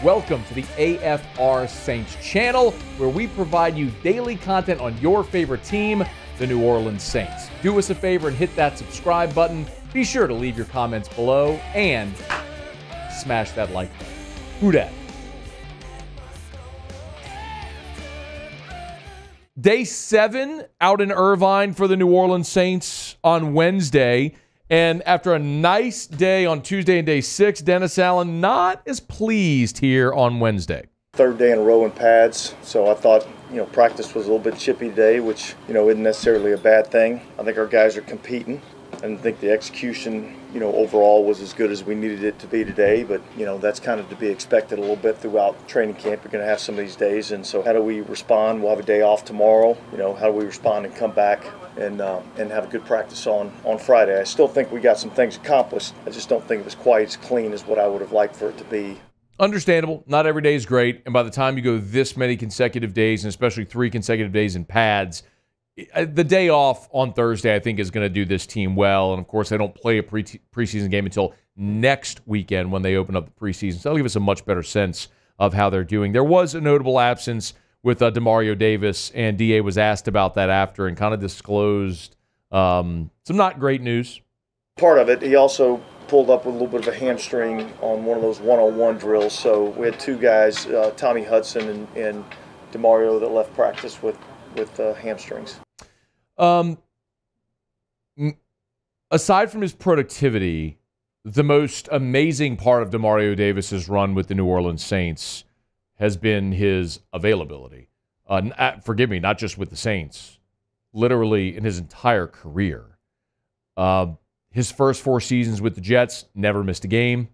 Welcome to the AFR Saints channel, where we provide you daily content on your favorite team, the New Orleans Saints. Do us a favor and hit that subscribe button. Be sure to leave your comments below and smash that like button. Who dat? Day 7 out in Irvine for the New Orleans Saints on Wednesday. And after a nice day on Tuesday and day 6, Dennis Allen not as pleased here on Wednesday. Third day in a row in pads, so I thought, practice was a little bit chippy today, which, isn't necessarily a bad thing. I think our guys are competing, and I think the execution, overall was as good as we needed it to be today, but, that's kind of to be expected a little bit throughout training camp. You're going to have some of these days, and so how do we respond? We'll have a day off tomorrow. How do we respond and come back and have a good practice on Friday? I still think we got some things accomplished. I just don't think it was quite as clean as what I would have liked for it to be. Understandable. Not every day is great. And by the time you go this many consecutive days, and especially 3 consecutive days in pads, the day off on Thursday, I think, is going to do this team well. And, of course, they don't play a preseason game until next weekend when they open up the preseason. So that'll give us a much better sense of how they're doing. There was a notable absence with Demario Davis, and DA was asked about that after and kind of disclosed some not great news. Part of it, he also pulled up with a little bit of a hamstring on one of those one-on-one drills. So we had 2 guys, Tommy Hudson and Demario, that left practice with hamstrings. Aside from his productivity, the most amazing part of Demario Davis's run with the New Orleans Saints has been his availability. Forgive me, not just with the Saints, literally in his entire career. His first 4 seasons with the Jets, never missed a game.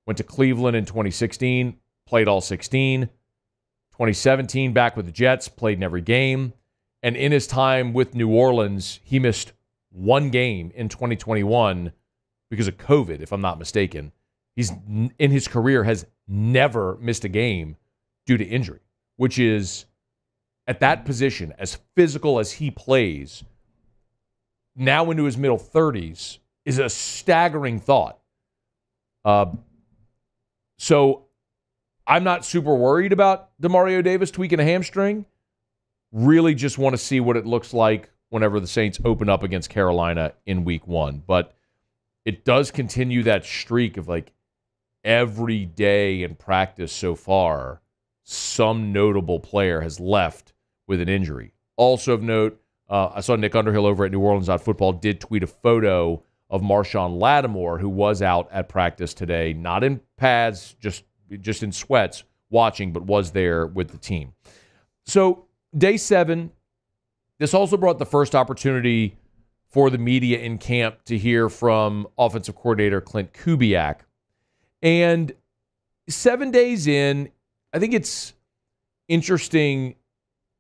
Went to Cleveland in 2016, played all 16. 2017, back with the Jets, played in every game. And in his time with New Orleans, he missed 1 game in 2021 because of COVID, if I'm not mistaken. He's, in his career, has never missed a game due to injury, which is, at that position, as physical as he plays, now into his middle 30s, is a staggering thought. So I'm not super worried about Demario Davis tweaking a hamstring. Really just want to see what it looks like whenever the Saints open up against Carolina in week 1. But it does continue that streak of every day in practice so far, some notable player has left with an injury. Also of note, I saw Nick Underhill over at New Orleans.football did tweet a photo of Marshawn Lattimore, who was out at practice today, not in pads, just in sweats, watching, but was there with the team. So day 7, this also brought the first opportunity for the media in camp to hear from offensive coordinator Klint Kubiak. And 7 days in, I think it's interesting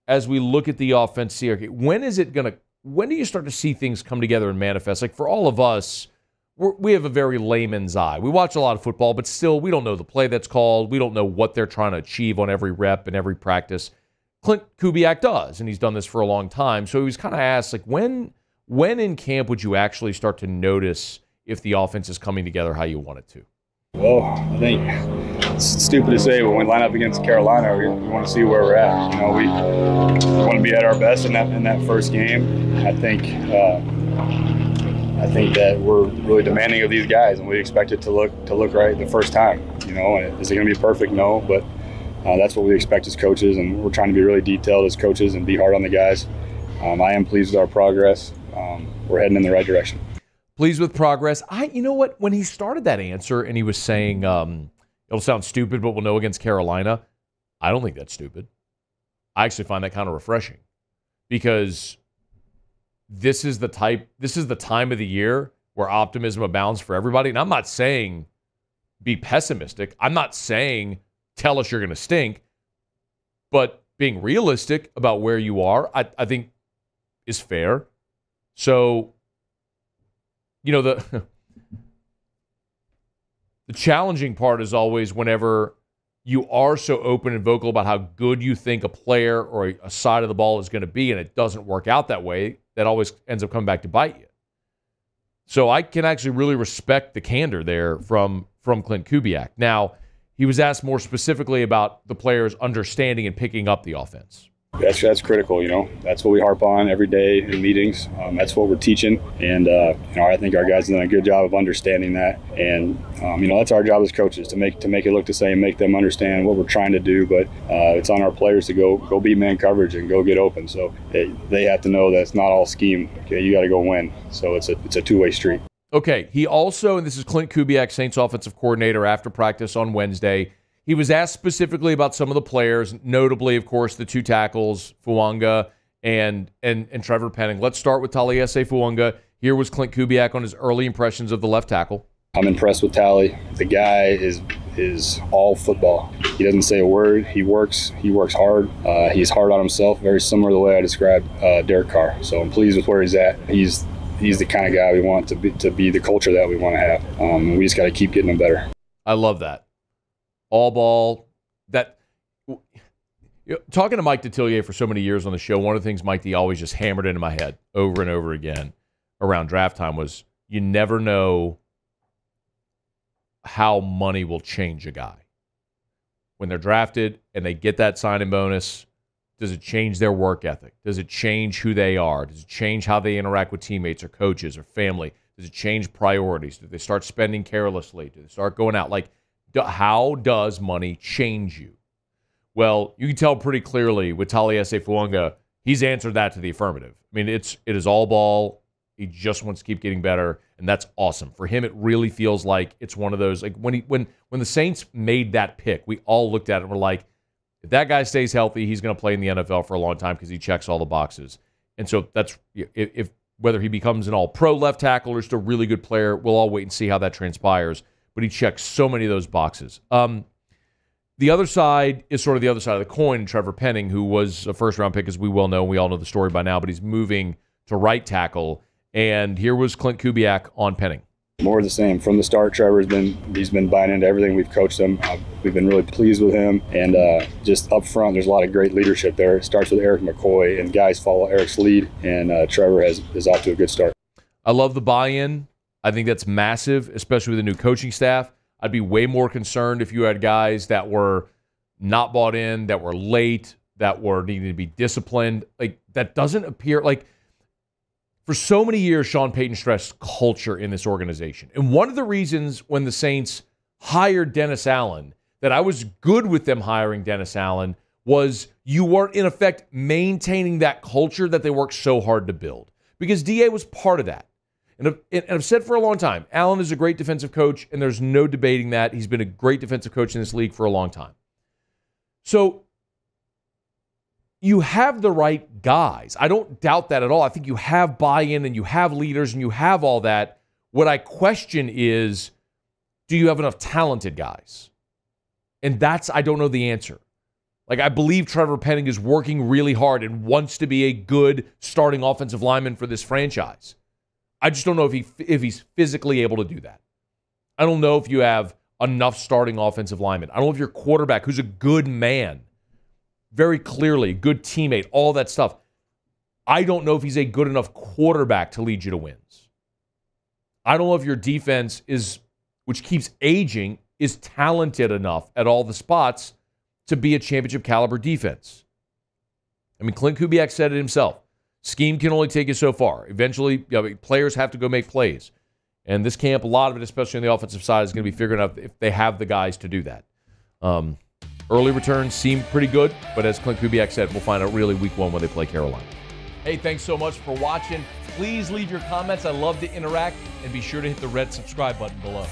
as we look at the offense here. When do you start to see things come together and manifest? For all of us, we have a very layman's eye. We watch a lot of football, but still, we don't know the play that's called. We don't know what they're trying to achieve on every rep and every practice. Klint Kubiak does, and he's done this for a long time. So he was kind of asked, when in camp would you actually start to notice if the offense is coming together how you want it to? Well, I think it's stupid to say, but when we line up against Carolina, we want to see where we're at. We want to be at our best in that first game. I think that we're really demanding of these guys, and we expect it to look right the first time. And is it going to be perfect? No, but that's what we expect as coaches, and we're trying to be really detailed as coaches and be hard on the guys. I am pleased with our progress. We're heading in the right direction. Pleased with progress. You know what? When he started that answer and he was saying, it'll sound stupid, but we'll know against Carolina, I don't think that's stupid. I actually find that kind of refreshing because this is the time of the year where optimism abounds for everybody. And I'm not saying be pessimistic. I'm not saying tell us you're going to stink, but being realistic about where you are, I think is fair. So, the challenging part is always whenever you are so open and vocal about how good you think a player or a side of the ball is going to be, and it doesn't work out that way, that always ends up coming back to bite you. So I can actually really respect the candor there from Klint Kubiak. Now, he was asked more specifically about the players understanding and picking up the offense. That's critical, That's what we harp on every day in meetings. That's what we're teaching, and I think our guys have done a good job of understanding that. And that's our job as coaches to make it look the same, make them understand what we're trying to do. But it's on our players to go beat man coverage and go get open. So they have to know that it's not all scheme. Okay, you got to go win. So it's a two-way street. Okay, he also, and this is Klint Kubiak, Saints offensive coordinator, after practice on Wednesday. He was asked specifically about some of the players, notably, of course, the two tackles, Fuanga and Trevor Penning. Let's start with Taliese Fuanga. Here was Klint Kubiak on his early impressions of the left tackle. I'm impressed with Tally. The guy is all football. He doesn't say a word. He works hard. He's hard on himself, very similar to the way I described Derek Carr. So I'm pleased with where he's at. He's the kind of guy we want to be the culture that we want to have. We just got to keep getting him better. I love that. All ball. Talking to Mike Detillier for so many years on the show, one of the things Mike D always just hammered into my head over and over again around draft time was you never know how money will change a guy. When they're drafted and they get that signing bonus, does it change their work ethic? Does it change who they are? Does it change how they interact with teammates or coaches or family? Does it change priorities? Do they start spending carelessly? Do they start going out? How does money change you? Well, you can tell pretty clearly with Taliese Fuanga, he's answered that to the affirmative. I mean, it is all ball. He just wants to keep getting better, and that's awesome. For him, it really feels like it's one of those, like when the Saints made that pick, we all looked at it and were like, if that guy stays healthy, he's going to play in the NFL for a long time because he checks all the boxes. And so that's, if whether he becomes an all-pro left tackle or just a really good player, we'll all wait and see how that transpires. But he checks so many of those boxes. The other side is sort of the other side of the coin. Trevor Penning, who was a first-round pick, as we well know, we all know the story by now, but he's moving to right tackle. And here was Klint Kubiak on Penning. More of the same. From the start, Trevor's been buying into everything we've coached him. We've been really pleased with him. And just up front, there's a lot of great leadership there. It starts with Eric McCoy, and guys follow Eric's lead, and Trevor is off to a good start. I love the buy-in. I think that's massive, especially with the new coaching staff. I'd be way more concerned if you had guys that were not bought in, that were late, that were needing to be disciplined. That doesn't appear like. For so many years, Sean Payton stressed culture in this organization. And one of the reasons when the Saints hired Dennis Allen, that I was good with them hiring Dennis Allen, was you weren't, in effect, maintaining that culture that they worked so hard to build. Because DA was part of that. And I've said for a long time, Allen is a great defensive coach, and there's no debating that. He's been a great defensive coach in this league for a long time. So you have the right guys. I don't doubt that at all. I think you have buy-in and you have leaders and you have all that. What I question is, do you have enough talented guys? And I don't know the answer. I believe Trevor Penning is working really hard and wants to be a good starting offensive lineman for this franchise. I just don't know if he's physically able to do that. I don't know if you have enough starting offensive linemen. I don't know if your quarterback, who's a good man, very clearly, good teammate, all that stuff. I don't know if he's a good enough quarterback to lead you to wins. I don't know if your defense which keeps aging, is talented enough at all the spots to be a championship caliber defense. I mean, Klint Kubiak said it himself. Scheme can only take you so far. Eventually, players have to go make plays. And this camp, a lot of it, especially on the offensive side, is going to be figuring out if they have the guys to do that. Early returns seem pretty good, but as Klint Kubiak said, we'll find out really week one when they play Carolina. Hey, thanks so much for watching. Please leave your comments. I love to interact, and be sure to hit the red subscribe button below.